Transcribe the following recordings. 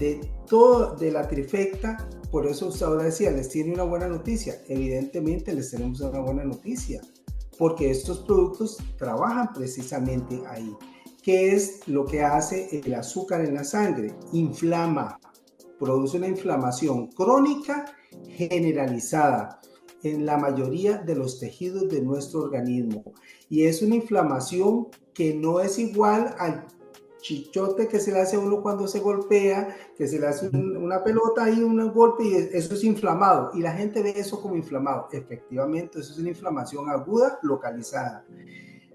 de la trifecta. Por eso usted ahora decía, les tiene una buena noticia. Evidentemente les tenemos una buena noticia, porque estos productos trabajan precisamente ahí. ¿Qué es lo que hace el azúcar en la sangre? Inflama, produce una inflamación crónica generalizada en la mayoría de los tejidos de nuestro organismo. Y es una inflamación que no es igual al chichote que se le hace a uno cuando se golpea, que se le hace una pelota y un golpe y eso es inflamado. Y la gente ve eso como inflamado. Efectivamente, eso es una inflamación aguda localizada.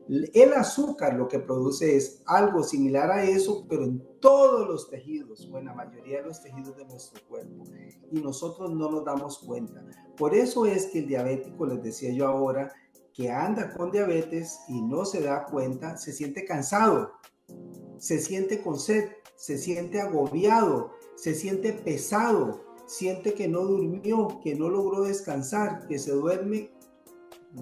El azúcar lo que produce es algo similar a eso, pero en todos los tejidos o en la mayoría de los tejidos de nuestro cuerpo. Y nosotros no nos damos cuenta. Por eso es que el diabético, les decía yo ahora, que anda con diabetes y no se da cuenta, se siente cansado, se siente con sed, se siente agobiado, se siente pesado, siente que no durmió, que no logró descansar, que se duerme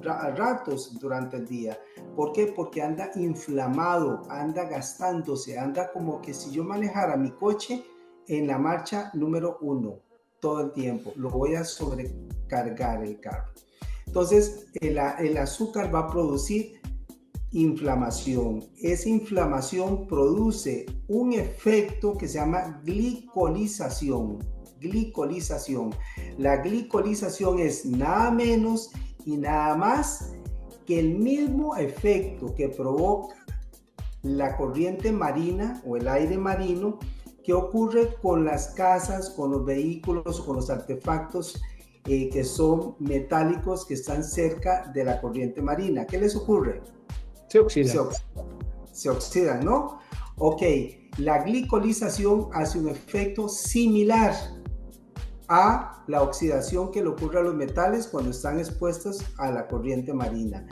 a ratos durante el día. ¿Por qué? Porque anda inflamado, anda gastándose, anda como que si yo manejara mi coche en la marcha número 1 todo el tiempo. Lo voy a sobrecargar el carro. Entonces, el azúcar va a producir inflamación. Esa inflamación produce un efecto que se llama glicolización. La glicolización es nada menos y nada más que el mismo efecto que provoca la corriente marina o el aire marino que ocurre con las casas, con los vehículos, con los artefactos que son metálicos que están cerca de la corriente marina. ¿Qué les ocurre? Se oxidan. Se oxidan, ¿no? Ok, la glicolización hace un efecto similar a la oxidación que le ocurre a los metales cuando están expuestos a la corriente marina.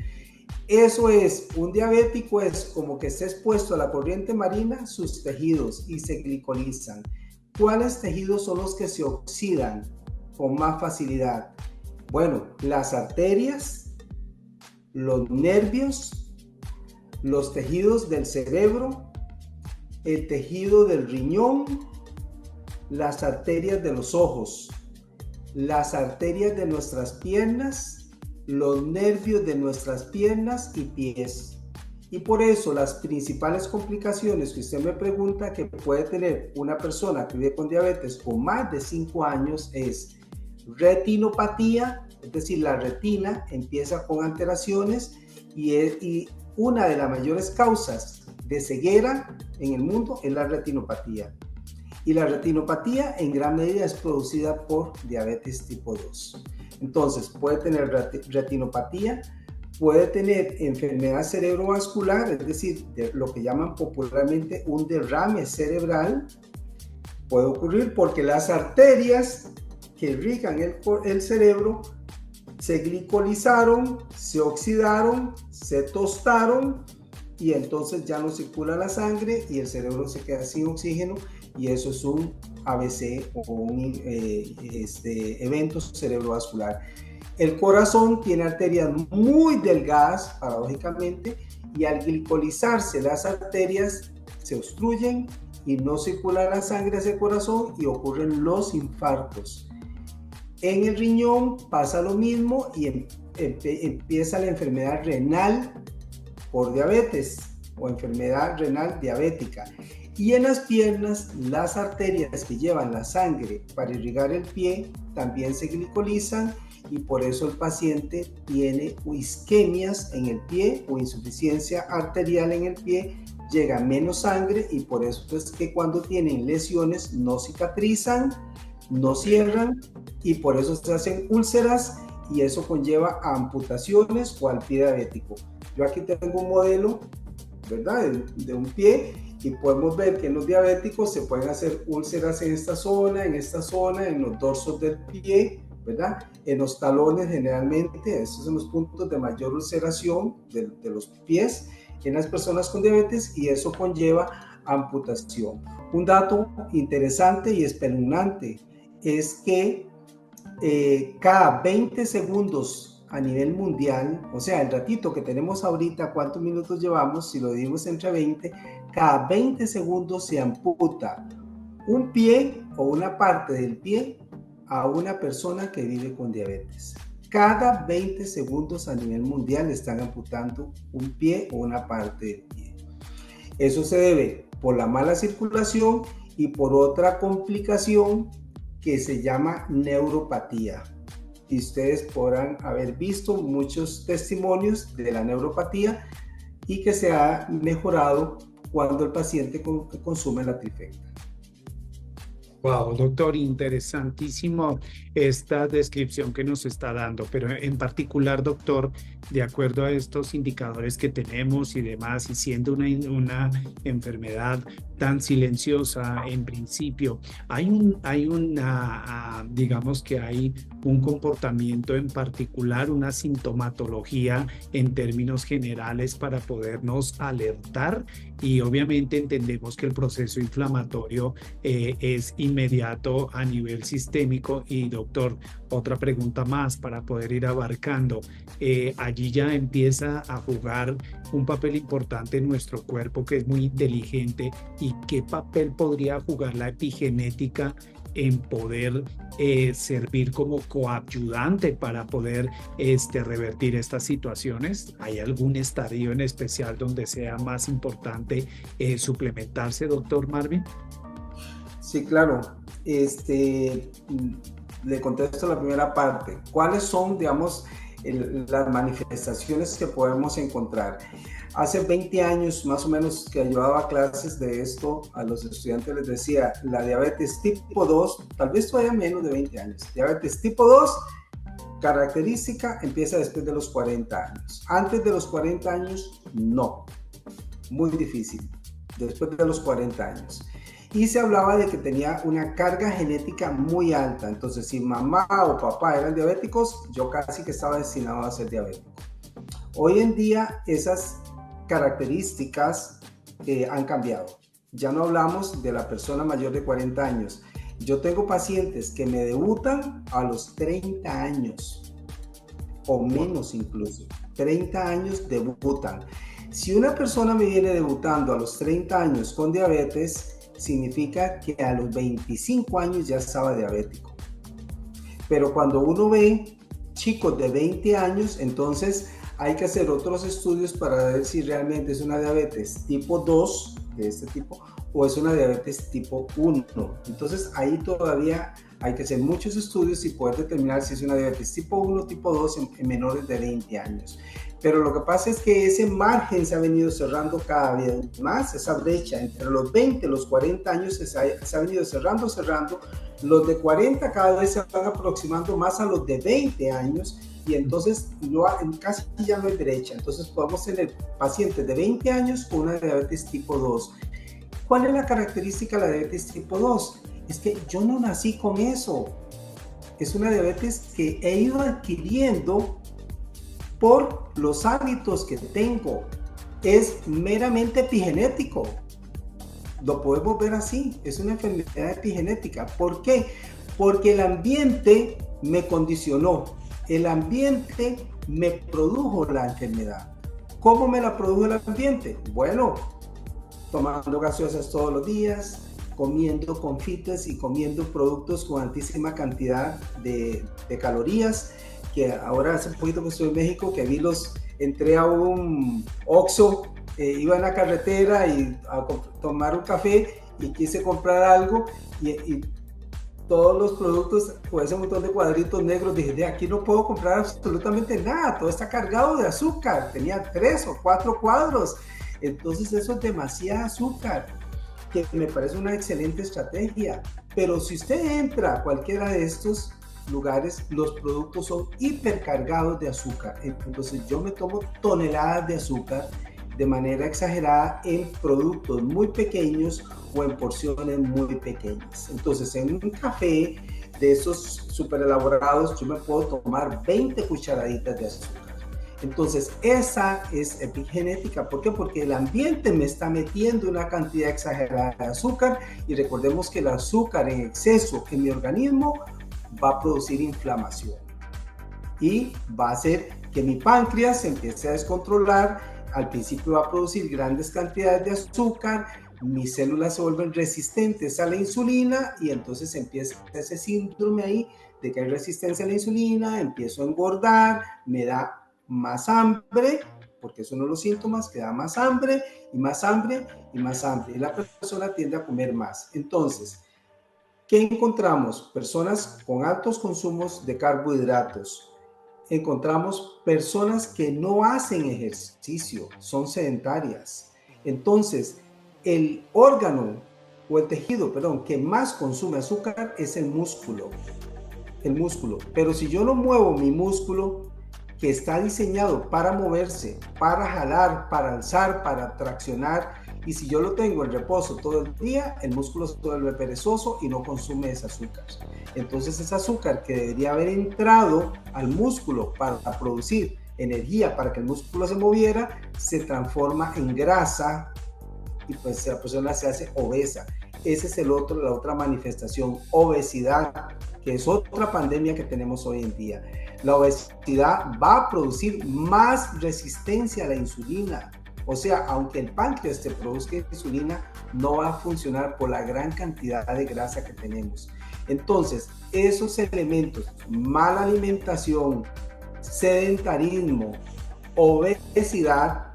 Eso es, un diabético es como que está expuesto a la corriente marina, sus tejidos, y se glicolizan. ¿Cuáles tejidos son los que se oxidan con más facilidad? Bueno, las arterias, los nervios, los tejidos del cerebro, el tejido del riñón, las arterias de los ojos, las arterias de nuestras piernas, los nervios de nuestras piernas y pies. Y por eso las principales complicaciones que usted me pregunta que puede tener una persona que vive con diabetes con más de 5 años es retinopatía, es decir, la retina empieza con alteraciones y una de las mayores causas de ceguera en el mundo es la retinopatía. Y la retinopatía en gran medida es producida por diabetes tipo 2. Entonces puede tener retinopatía, puede tener enfermedad cerebrovascular, es decir, de lo que llaman popularmente un derrame cerebral. Puede ocurrir porque las arterias que irrigan el cerebro se glicolizaron, se oxidaron, se tostaron y entonces ya no circula la sangre y el cerebro se queda sin oxígeno y eso es un ABC o un evento cerebrovascular. El corazón tiene arterias muy delgadas, paradójicamente, y al glicolizarse las arterias se obstruyen y no circula la sangre hacia el corazón y ocurren los infartos. En el riñón pasa lo mismo y empieza la enfermedad renal por diabetes o enfermedad renal diabética. Y en las piernas, las arterias que llevan la sangre para irrigar el pie también se glicolizan y por eso el paciente tiene isquemias en el pie o insuficiencia arterial en el pie, llega menos sangre y por eso es que cuando tienen lesiones no cicatrizan, no cierran y por eso se hacen úlceras y eso conlleva a amputaciones o al pie diabético. Yo aquí tengo un modelo, ¿verdad? De un pie y podemos ver que en los diabéticos se pueden hacer úlceras en esta zona, en los dorsos del pie, ¿verdad? En los talones generalmente, estos son los puntos de mayor ulceración de los pies en las personas con diabetes y eso conlleva amputación. Un dato interesante y espeluznante es que cada 20 segundos a nivel mundial, o sea, el ratito que tenemos ahorita, ¿cuántos minutos llevamos? Si lo dividimos entre 20, cada 20 segundos se amputa un pie o una parte del pie a una persona que vive con diabetes. Cada 20 segundos a nivel mundial están amputando un pie o una parte del pie. Eso se debe por la mala circulación y por otra complicación que se llama neuropatía. Y ustedes podrán haber visto muchos testimonios de la neuropatía y que se ha mejorado cuando el paciente consume la trifecta. Wow, doctor, interesantísimo esta descripción que nos está dando, pero en particular, doctor, de acuerdo a estos indicadores que tenemos y demás, y siendo una enfermedad tan silenciosa en principio, digamos que hay un comportamiento en particular, una sintomatología en términos generales para podernos alertar, y obviamente entendemos que el proceso inflamatorio es inmediato a nivel sistémico. Y doctor, otra pregunta más para poder ir abarcando. Allí ya empieza a jugar un papel importante en nuestro cuerpo, que es muy inteligente. ¿Y qué papel podría jugar la epigenética en poder servir como coadyuvante para poder revertir estas situaciones? ¿Hay algún estadio en especial donde sea más importante suplementarse, doctor Marvin? Sí, claro. Le contesto la primera parte. ¿Cuáles son, digamos, las manifestaciones que podemos encontrar? Hace 20 años más o menos que yo daba clases de esto a los estudiantes, les decía, la diabetes tipo 2, tal vez todavía menos de 20 años, diabetes tipo 2, característica, empieza después de los 40 años. Antes de los 40 años, no. Muy difícil. Después de los 40 años. Y se hablaba de que tenía una carga genética muy alta. Entonces, si mamá o papá eran diabéticos, yo casi que estaba destinado a ser diabético. Hoy en día, esas características han cambiado. Ya no hablamos de la persona mayor de 40 años. Yo tengo pacientes que me debutan a los 30 años o menos incluso. 30 años debutan. Si una persona me viene debutando a los 30 años con diabetes, significa que a los 25 años ya estaba diabético. Pero cuando uno ve chicos de 20 años, entonces hay que hacer otros estudios para ver si realmente es una diabetes tipo 2 de este tipo o es una diabetes tipo 1. Entonces ahí todavía hay que hacer muchos estudios y poder determinar si es una diabetes tipo 1 o tipo 2 en menores de 20 años. Pero lo que pasa es que ese margen se ha venido cerrando cada vez más, esa brecha entre los 20 y los 40 años se ha venido cerrando. Los de 40 cada vez se van aproximando más a los de 20 años y entonces casi ya no hay brecha. Entonces podemos tener pacientes de 20 años con una diabetes tipo 2. ¿Cuál es la característica de la diabetes tipo 2? Es que yo no nací con eso. Es una diabetes que he ido adquiriendo por los hábitos que tengo. Es meramente epigenético. Lo podemos ver así. Es una enfermedad epigenética. ¿Por qué? Porque el ambiente me condicionó. El ambiente me produjo la enfermedad. ¿Cómo me la produjo el ambiente? Bueno, tomando gaseosas todos los días, comiendo confites y comiendo productos con altísima cantidad de calorías, que ahora hace un poquito que estoy en México, que vi entré a un Oxxo, iba en la carretera y a tomar un café y quise comprar algo y todos los productos con ese montón de cuadritos negros, dije, de aquí no puedo comprar absolutamente nada, todo está cargado de azúcar, tenía 3 o 4 cuadros, entonces eso es demasiado azúcar, que me parece una excelente estrategia, pero si usted entra a cualquiera de estos lugares, los productos son hipercargados de azúcar, entonces yo me tomo toneladas de azúcar de manera exagerada en productos muy pequeños o en porciones muy pequeñas. Entonces en un café de esos super elaborados yo me puedo tomar 20 cucharaditas de azúcar. Entonces esa es epigenética. ¿Por qué? Porque el ambiente me está metiendo una cantidad exagerada de azúcar y recordemos que el azúcar en exceso en mi organismo va a producir inflamación y va a hacer que mi páncreas se empiece a descontrolar. Al principio va a producir grandes cantidades de azúcar, mis células se vuelven resistentes a la insulina y entonces empieza ese síndrome ahí de que hay resistencia a la insulina, empiezo a engordar, me da más hambre, porque es uno de los síntomas, que da más hambre y más hambre y más hambre, y la persona tiende a comer más. Entonces, ¿qué encontramos? Personas con altos consumos de carbohidratos. Encontramos personas que no hacen ejercicio, son sedentarias. Entonces, el órgano o el tejido, perdón, que más consume azúcar es el músculo. El músculo. Pero si yo no muevo mi músculo, que está diseñado para moverse, para jalar, para alzar, para traccionar, y si yo lo tengo en reposo todo el día, el músculo se vuelve perezoso y no consume ese azúcar. Entonces ese azúcar que debería haber entrado al músculo para producir energía para que el músculo se moviera, se transforma en grasa y pues la persona se hace obesa. Ese es la otra manifestación, obesidad, que es otra pandemia que tenemos hoy en día. La obesidad va a producir más resistencia a la insulina. O sea, aunque el páncreas te produzca insulina, no va a funcionar por la gran cantidad de grasa que tenemos. Entonces, esos elementos, mala alimentación, sedentarismo, obesidad,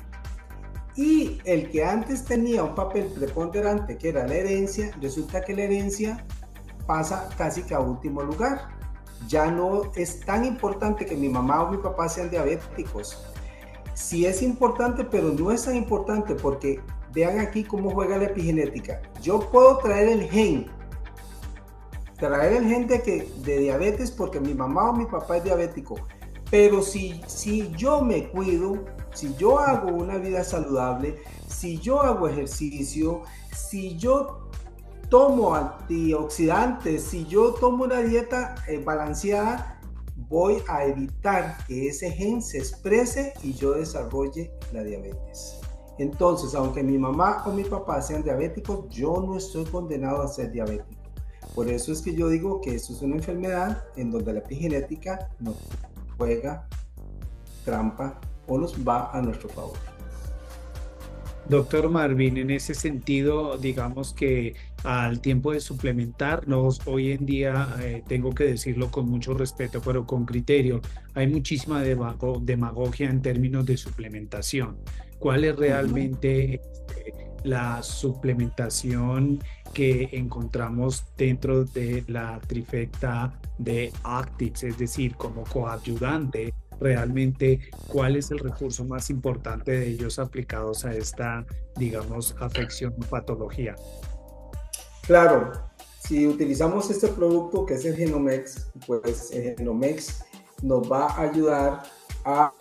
y el que antes tenía un papel preponderante, que era la herencia, resulta que la herencia pasa casi que a último lugar. Ya no es tan importante que mi mamá o mi papá sean diabéticos. Sí es importante, pero no es tan importante porque vean aquí cómo juega la epigenética. Yo puedo traer el gen de diabetes porque mi mamá o mi papá es diabético, pero si yo me cuido, si yo hago una vida saludable, si yo hago ejercicio, si yo tomo antioxidantes, si yo tomo una dieta balanceada, voy a evitar que ese gen se exprese y yo desarrolle la diabetes. Entonces, aunque mi mamá o mi papá sean diabéticos, yo no estoy condenado a ser diabético. Por eso es que yo digo que esto es una enfermedad en donde la epigenética nos juega trampa o nos va a nuestro favor. Doctor Marvin, en ese sentido, digamos que al tiempo de suplementarnos, hoy en día, tengo que decirlo con mucho respeto, pero con criterio, hay muchísima demagogia en términos de suplementación. ¿Cuál es realmente la suplementación que encontramos dentro de la trifecta de Actix, es decir, como coadyuvante? Realmente, ¿cuál es el recurso más importante de ellos aplicados a esta, digamos, afección o patología? Claro, si utilizamos este producto que es el Genomex, pues el Genomex nos va a ayudar a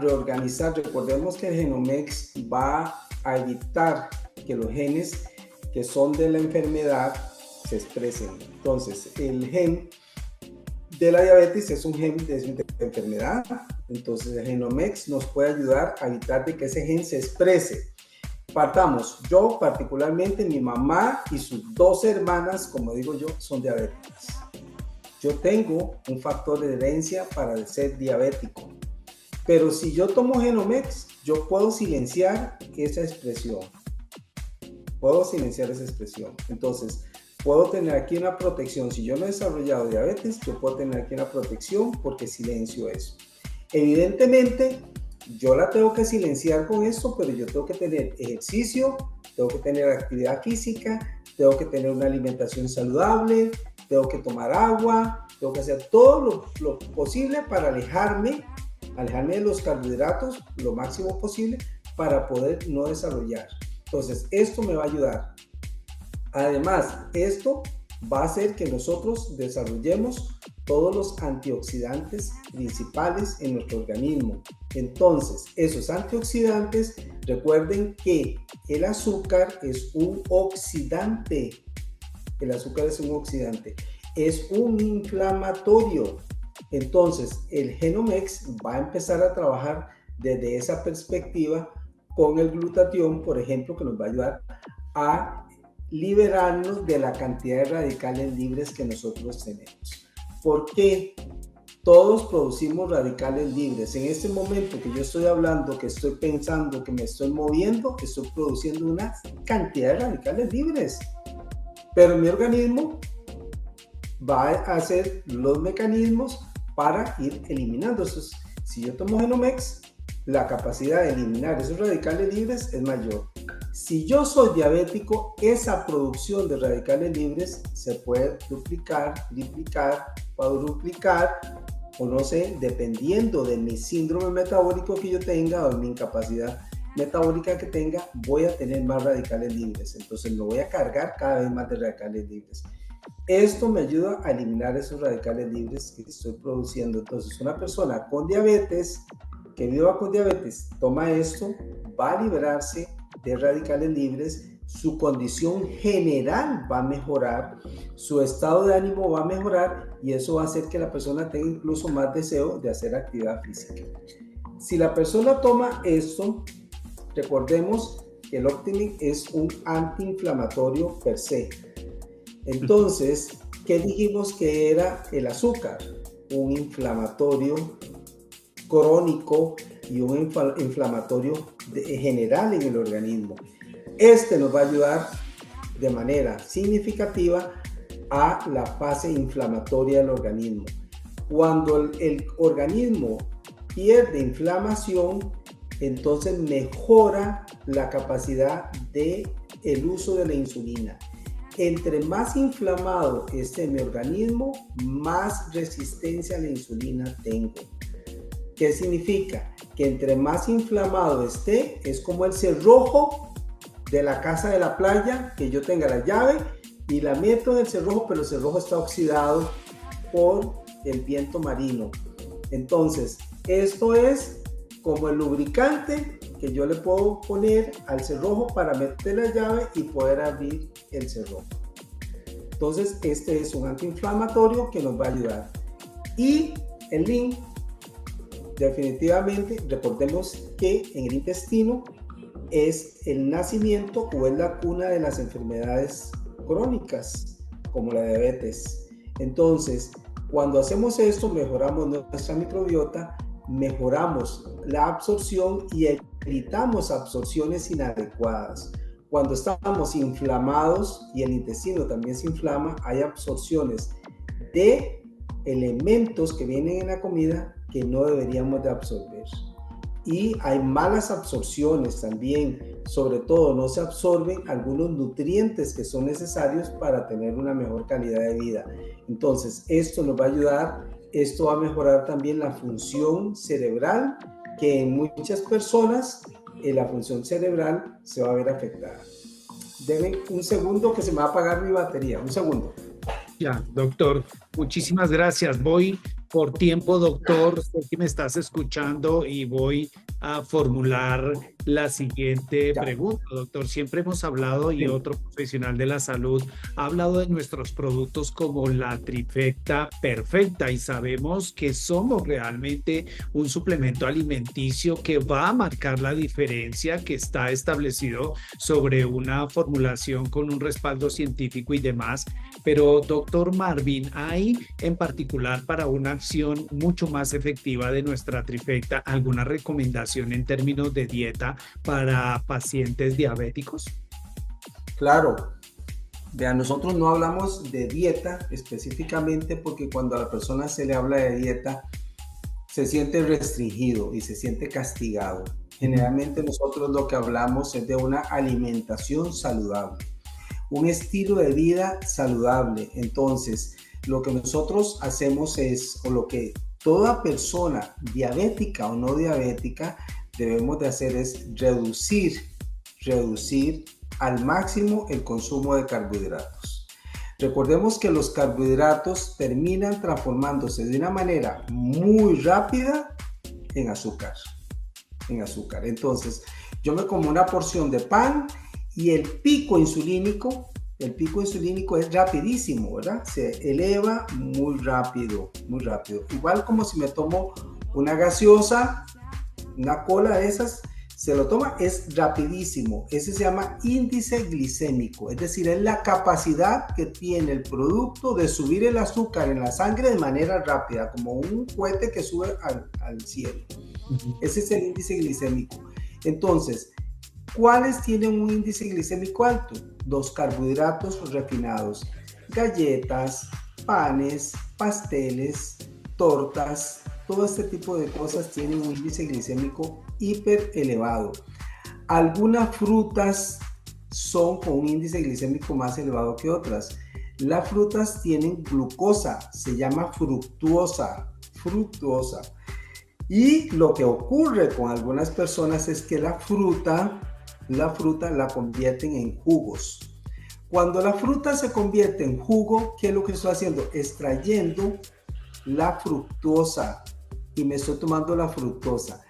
reorganizar. Recordemos que el Genomex va a evitar que los genes que son de la enfermedad se expresen. Entonces, el gen de la diabetes es un gen de enfermedad, entonces el Genomex nos puede ayudar a evitar de que ese gen se exprese. Partamos, yo particularmente, mi mamá y sus dos hermanas, como digo yo, son diabéticas. Yo tengo un factor de herencia para ser diabético, pero si yo tomo Genomex, yo puedo silenciar esa expresión. Entonces, puedo tener aquí una protección. Si yo no he desarrollado diabetes, yo puedo tener aquí una protección porque silencio eso. Evidentemente, yo la tengo que silenciar con esto, pero yo tengo que tener ejercicio, tengo que tener actividad física, tengo que tener una alimentación saludable, tengo que tomar agua, tengo que hacer todo lo posible para alejarme de los carbohidratos lo máximo posible para poder no desarrollar. Entonces, esto me va a ayudar. Además, esto va a hacer que nosotros desarrollemos todos los antioxidantes principales en nuestro organismo. Entonces, esos antioxidantes, recuerden que el azúcar es un oxidante. El azúcar es un oxidante. Es un inflamatorio. Entonces, el Genomex va a empezar a trabajar desde esa perspectiva con el glutatión, por ejemplo, que nos va a ayudar a liberarnos de la cantidad de radicales libres que nosotros tenemos. ¿Por qué? Todos producimos radicales libres. En este momento que yo estoy hablando, que estoy pensando, que me estoy moviendo, estoy produciendo una cantidad de radicales libres. Pero mi organismo va a hacer los mecanismos para ir eliminando esos. Si yo tomo Genomex, la capacidad de eliminar esos radicales libres es mayor. Si yo soy diabético, esa producción de radicales libres se puede duplicar, triplicar, cuadruplicar, o no sé, dependiendo de mi síndrome metabólico que yo tenga o de mi incapacidad metabólica que tenga, voy a tener más radicales libres. Entonces me voy a cargar cada vez más de radicales libres. Esto me ayuda a eliminar esos radicales libres que estoy produciendo. Entonces una persona con diabetes, que viva con diabetes, toma esto, va a liberarse de radicales libres, su condición general va a mejorar, su estado de ánimo va a mejorar y eso va a hacer que la persona tenga incluso más deseo de hacer actividad física. Si la persona toma esto, recordemos que el Optimin es un antiinflamatorio per se. Entonces, ¿qué dijimos que era el azúcar? Un inflamatorio crónico y un inflamatorio general en el organismo. Este nos va a ayudar de manera significativa a la fase inflamatoria del organismo. Cuando el organismo pierde inflamación, entonces mejora la capacidad del uso de la insulina. Entre más inflamado esté mi organismo, más resistencia a la insulina tengo. ¿Qué significa? Que entre más inflamado esté, es como el cerrojo de la casa de la playa, que yo tenga la llave y la meto en el cerrojo, pero el cerrojo está oxidado por el viento marino. Entonces, esto es como el lubricante que yo le puedo poner al cerrojo para meter la llave y poder abrir el cerrojo. Entonces, este es un antiinflamatorio que nos va a ayudar. Y el link, definitivamente, recordemos que en el intestino es el nacimiento o es la cuna de las enfermedades crónicas, como la diabetes. Entonces, cuando hacemos esto, mejoramos nuestra microbiota, mejoramos la absorción y evitamos absorciones inadecuadas. Cuando estamos inflamados y el intestino también se inflama, hay absorciones de elementos que vienen en la comida que no deberíamos de absorber. Y hay malas absorciones también, sobre todo no se absorben algunos nutrientes que son necesarios para tener una mejor calidad de vida. Entonces, esto nos va a ayudar, esto va a mejorar también la función cerebral, que en muchas personas la función cerebral se va a ver afectada. Denme un segundo que se me va a apagar mi batería, un segundo. Ya, doctor, muchísimas gracias. Voy por tiempo, doctor, sé que me estás escuchando y voy a formular la siguiente pregunta, doctor. Siempre hemos hablado, y otro profesional de la salud ha hablado de nuestros productos como la trifecta perfecta, y sabemos que somos realmente un suplemento alimenticio que va a marcar la diferencia, que está establecido sobre una formulación con un respaldo científico y demás. Pero, doctor Marvin, ¿hay en particular para una acción mucho más efectiva de nuestra trifecta alguna recomendación en términos de dieta para pacientes diabéticos? Claro. Vean, nosotros no hablamos de dieta específicamente porque cuando a la persona se le habla de dieta se siente restringido y se siente castigado. Generalmente nosotros lo que hablamos es de una alimentación saludable, un estilo de vida saludable. Entonces, lo que nosotros hacemos es, o lo que toda persona diabética o no diabética debemos de hacer, es reducir al máximo el consumo de carbohidratos. Recordemos que los carbohidratos terminan transformándose de una manera muy rápida en azúcar. Entonces, yo me como una porción de pan y el pico insulínico es rapidísimo, ¿verdad? Se eleva muy rápido. Igual como si me tomo una gaseosa, una cola de esas, se lo toma, es rapidísimo. Ese se llama índice glicémico, es decir, es la capacidad que tiene el producto de subir el azúcar en la sangre de manera rápida, como un cohete que sube al cielo. Ese es el índice glicémico. Entonces, ¿cuáles tienen un índice glicémico alto? Los carbohidratos refinados, galletas, panes, pasteles, tortas, todo este tipo de cosas tienen un índice glicémico hiper elevado. Algunas frutas son con un índice glicémico más elevado que otras. Las frutas tienen glucosa, se llama fructuosa. Y lo que ocurre con algunas personas es que la fruta la convierten en jugos. Cuando la fruta se convierte en jugo, ¿qué es lo que estoy haciendo? Extrayendo la fructosa y me estoy tomando la fructosa.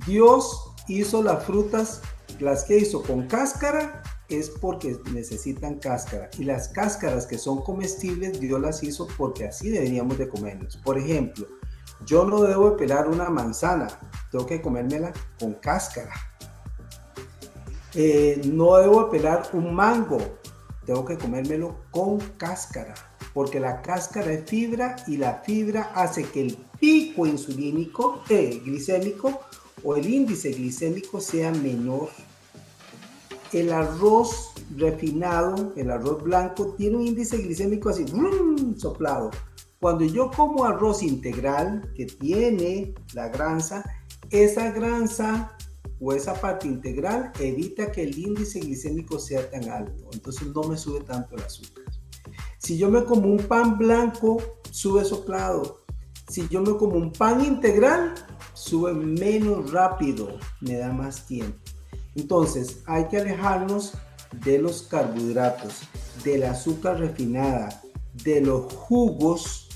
Dios hizo las frutas, las que hizo con cáscara, es porque necesitan cáscara. Y las cáscaras que son comestibles, Dios las hizo porque así deberíamos de comerlas. Por ejemplo, yo no debo de pelar una manzana, tengo que comérmela con cáscara. No debo de pelar un mango, tengo que comérmelo con cáscara, porque la cáscara es fibra y la fibra hace que el pico insulínico, glicémico o el índice glicémico sea menor. El arroz refinado, el arroz blanco, tiene un índice glicémico así, soplado. Cuando yo como arroz integral que tiene la grasa, esa grasa o esa parte integral evita que el índice glicémico sea tan alto, entonces no me sube tanto el azúcar. Si yo me como un pan blanco, sube soplado. Si yo me como un pan integral, sube menos rápido, me da más tiempo. Entonces hay que alejarnos de los carbohidratos, del azúcar refinada, de los jugos.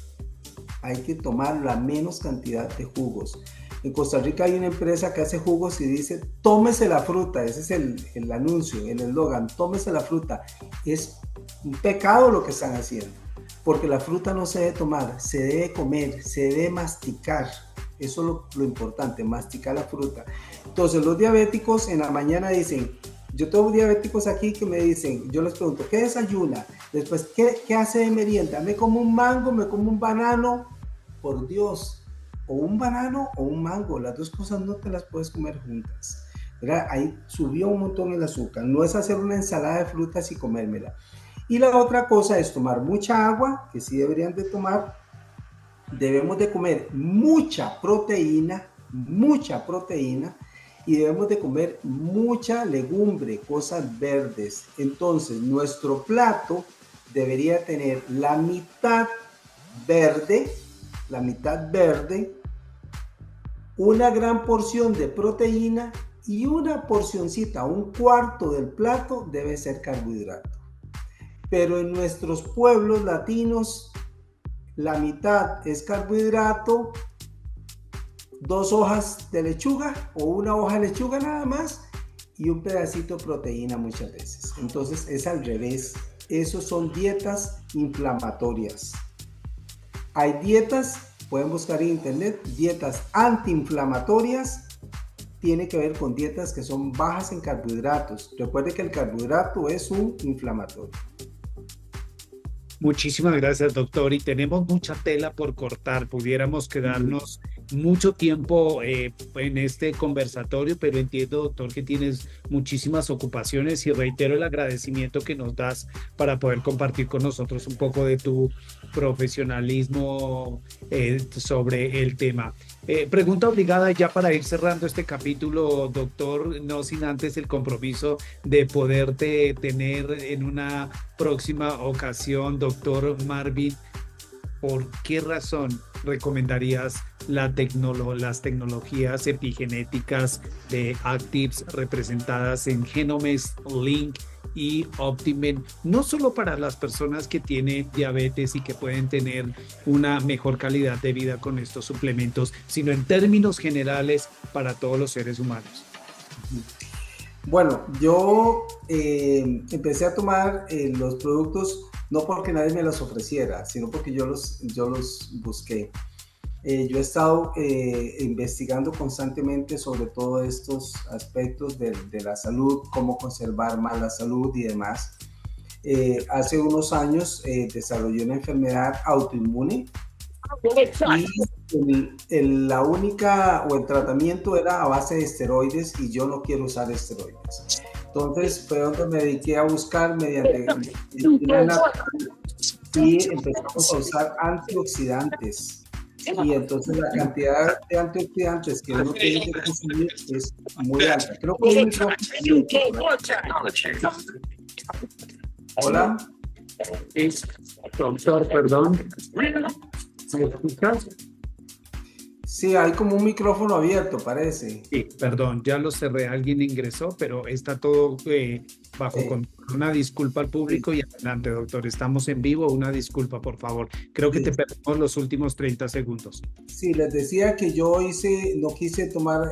Hay que tomar la menos cantidad de jugos. En Costa Rica hay una empresa que hace jugos y dice, tómese la fruta. Ese es el anuncio, el eslogan, tómese la fruta. Es un pecado lo que están haciendo, porque la fruta no se debe tomar, se debe comer, se debe masticar. Eso es lo importante, masticar la fruta. Entonces los diabéticos en la mañana dicen, yo tengo diabéticos aquí que me dicen, yo les pregunto, ¿qué desayuna? Después, ¿qué hace de merienda? ¿Me como un mango? ¿Me como un banano? Por Dios, o un banano o un mango, las dos cosas no te las puedes comer juntas, ¿verdad? Ahí subió un montón el azúcar. No es hacer una ensalada de frutas y comérmela. Y la otra cosa es tomar mucha agua, que sí deberían de tomar. Debemos de comer mucha proteína y debemos de comer mucha legumbre, cosas verdes. Entonces nuestro plato debería tener la mitad verde, una gran porción de proteína y una porcioncita, un cuarto del plato debe ser carbohidrato. Pero en nuestros pueblos latinos, la mitad es carbohidrato, 2 hojas de lechuga o una hoja de lechuga nada más y un pedacito de proteína muchas veces. Entonces es al revés. Esos son dietas inflamatorias. Hay dietas, pueden buscar en internet, dietas antiinflamatorias. Tiene que ver con dietas que son bajas en carbohidratos. Recuerde que el carbohidrato es un inflamatorio. Muchísimas gracias, doctor. Y tenemos mucha tela por cortar. Pudiéramos quedarnos mucho tiempo en este conversatorio, pero entiendo, doctor, que tienes muchísimas ocupaciones y reitero el agradecimiento que nos das para poder compartir con nosotros un poco de tu profesionalismo sobre el tema. Pregunta obligada ya para ir cerrando este capítulo, doctor, no sin antes el compromiso de poderte tener en una próxima ocasión, doctor Marvin. ¿Por qué razón recomendarías las tecnologías epigenéticas de Actives representadas en Genomes, Link y Optimen, no solo para las personas que tienen diabetes y que pueden tener una mejor calidad de vida con estos suplementos, sino en términos generales para todos los seres humanos? Bueno, yo empecé a tomar los productos no porque nadie me los ofreciera, sino porque yo los busqué. Yo he estado investigando constantemente sobre todos estos aspectos de la salud, cómo conservar más la salud y demás. Hace unos años desarrollé una enfermedad autoinmune y la única o el tratamiento era a base de esteroides y yo no quiero usar esteroides. Entonces fue donde me dediqué a buscar mediante y empezamos a usar antioxidantes. Y entonces la cantidad de antioxidantes que uno tiene que consumir es muy alta. Creo que Hola. Doctor, perdón. ¿Me escuchas? Sí, hay como un micrófono abierto, parece. Sí, perdón, ya lo cerré. Alguien ingresó, pero está todo bajo control. Una disculpa al público y adelante, doctor. Estamos en vivo. Una disculpa, por favor. Creo que te perdimos los últimos 30 segundos. Sí, les decía que yo no quise tomar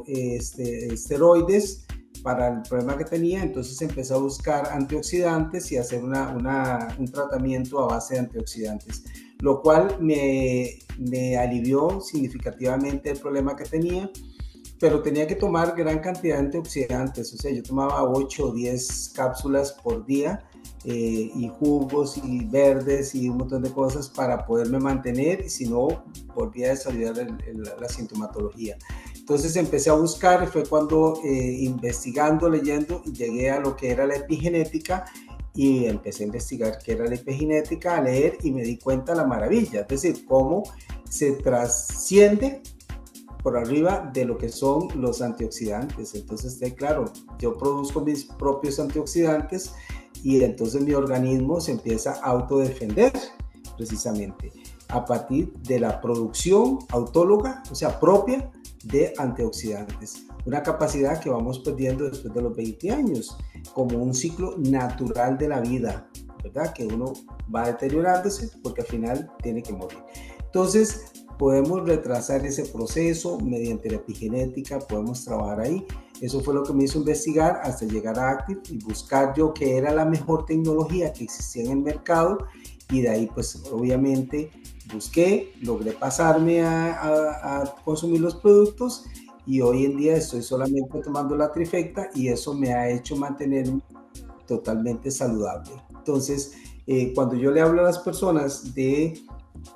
esteroides para el problema que tenía, entonces empecé a buscar antioxidantes y hacer un tratamiento a base de antioxidantes, lo cual me alivió significativamente el problema que tenía, pero tenía que tomar gran cantidad de antioxidantes, o sea, yo tomaba 8 o 10 cápsulas por día y jugos y verdes y un montón de cosas para poderme mantener, y si no, volvía a desarrollar la sintomatología. Entonces empecé a buscar, y fue cuando investigando, leyendo, llegué a lo que era la epigenética y empecé a investigar qué era la epigenética, a leer y me di cuenta de la maravilla, es decir, cómo se trasciende por arriba de lo que son los antioxidantes. Entonces, claro, yo produzco mis propios antioxidantes y entonces mi organismo se empieza a autodefender precisamente a partir de la producción autóloga, o sea, propia de antioxidantes. Una capacidad que vamos perdiendo después de los 20 años, como un ciclo natural de la vida, ¿verdad? Que uno va deteriorándose porque al final tiene que morir. Entonces, podemos retrasar ese proceso mediante la epigenética, podemos trabajar ahí. Eso fue lo que me hizo investigar hasta llegar a Active y buscar yo qué era la mejor tecnología que existía en el mercado, y de ahí pues obviamente busqué, logré pasarme a consumir los productos y hoy en día estoy solamente tomando la trifecta y eso me ha hecho mantenerme totalmente saludable. Entonces, cuando yo le hablo a las personas de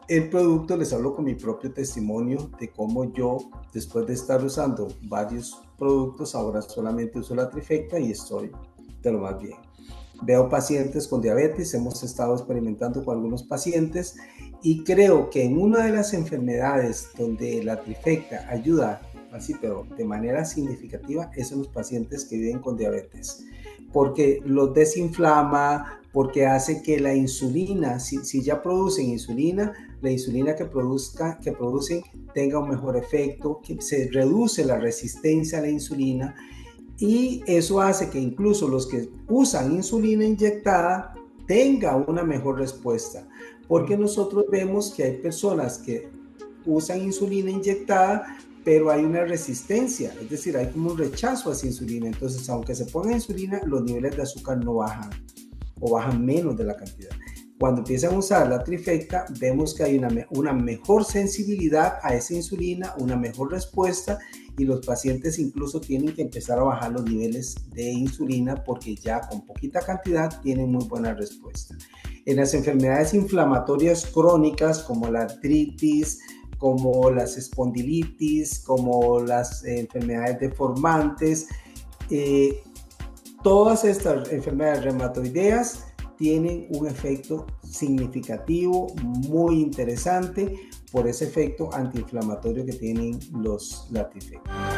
el producto, les hablo con mi propio testimonio de cómo yo, después de estar usando varios productos, ahora solamente uso la trifecta y estoy de lo más bien. Veo pacientes con diabetes, hemos estado experimentando con algunos pacientes y creo que en una de las enfermedades donde la trifecta ayuda así, pero de manera significativa, es en los pacientes que viven con diabetes, porque los desinflama, porque hace que la insulina, si ya producen insulina, la insulina que producen tenga un mejor efecto, que se reduce la resistencia a la insulina, y eso hace que incluso los que usan insulina inyectada tengan una mejor respuesta, porque nosotros vemos que hay personas que usan insulina inyectada, pero hay una resistencia, es decir, hay como un rechazo a esa insulina. Entonces, aunque se ponga insulina, los niveles de azúcar no bajan o bajan menos de la cantidad. Cuando empiezan a usar la trifecta, vemos que hay una mejor sensibilidad a esa insulina, una mejor respuesta, y los pacientes incluso tienen que empezar a bajar los niveles de insulina porque ya con poquita cantidad tienen muy buena respuesta. En las enfermedades inflamatorias crónicas como la artritis, como las espondilitis, como las enfermedades deformantes, todas estas enfermedades reumatoideas tienen un efecto significativo, muy interesante, por ese efecto antiinflamatorio que tienen la trifecta.